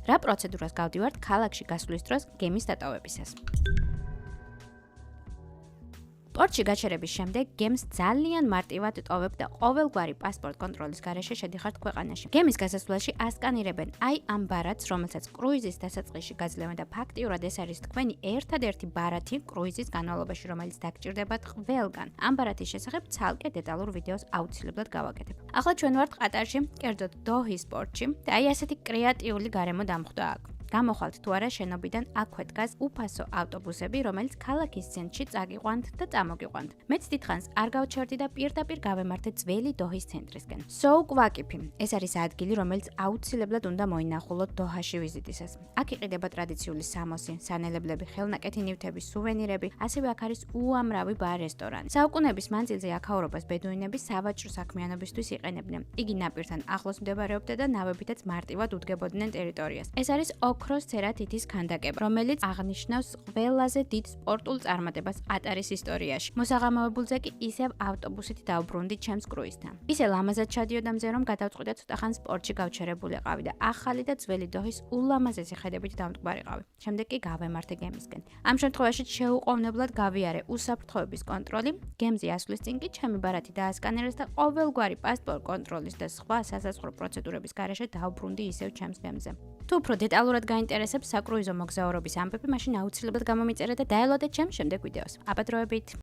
რა პროცედურას გავდივართ ქალაქში გასვლის დროს გემის დატოვებისას. პორტში გაჩერების შემდეგ გემს ძალიან მარტივად ტოვებ და ყოველგვარი პასპორტ კონტროლის გარეშე შედიხართ ქვეყანაში. გემის გასასვლელში ასკანირებენ აი ამ ბარათს, რომელსაც კრუიზის დასაწყისში გაძლევენ და ფაქტიურად ეს არის თქვენი ერთადერთი ბარათი კრუიზის განმავლობაში, რომელიც დაგჭირდებათ ყველგან. ამ ბარათის შესახებ ცალკე დეტალურ ვიდეოს აუცილებლად გავაკეთებ. ახლა ჩვენ ვართ ყატარში, კერძოდ დოჰის პორტში და აი ასეთი კრეატიული გარემო დამხვდა აქ. გამოხვალთ თუ არა შენობიდან აქვე დგას უფასო ავტობუსები, რომელიც ქალაქის ცენტრში წაგიყვანთ და წამოგიყვანთ. მეც დიდხანს არ გავჩერდი და პირდაპირ გავემართე ძველი დოჰის ცენტრისკენ. Souk Waqif ეს არის ადგილი, რომელიც აუცილებლად უნდა მოინახულოთ დოჰაში ვიზიტისას. აქ იყიდება ტრადიციული სამოსი, სანელებლები, ხელნაკეთი ნივთები, სუვენირები, ასევე აქ არის უამრავი ბარ-რესტორანი. საუკუნეების მანძილზე აქაურობას ბედუინები სავაჭრო საქმიანობისთვის იყენებდნენ. იგი ნაპირთან ახლოს მდებარეობდა და ნავებითაც მარტივად უდგებოდნენ ტერიტორიას. ეს არის ოქროს ცერა თითის ქანდაკება, რომელიც აღნიშნავს ყველაზე დიდ სპორტულ წარმატებას ყატარის ისტორიაში. მოსაღამოებულზე კი ისევ ავტობუსით დავბრუნდი ჩემს კრუიზთან. ისე ლამაზად ჩადიოდა მზე, რომ გადავწყვიტე ცოტა ხანს სპორტში გავჩერებულიყავი და ახალი და ძველი დოჰის ულამაზესი ხედებით დავმტკბარიყავი. შემდეგ კი გავემართე გემისკენ. ამ შემთხვევაში შეუყოვნებლად გავიარე უსაფრთხოების კონტროლი, გემზე ასვლის წინ კი ჩემი ბარათი დაასკანერეს და ყოველგვარი პასპორტ კონტროლის და სხვა სასაზღვრო პროცედურების გარეშე დავბრუნდი ისევ ჩემს გემზე. თუ უფრო დეტალურად გაინტერესებს საკრუიზო მოგზაურობის ამბები, მაშინ აუცილებლად გამომიწერეთ და დაელოდეთ ჩემს შემდეგ ვიდეოს. აბადროებით!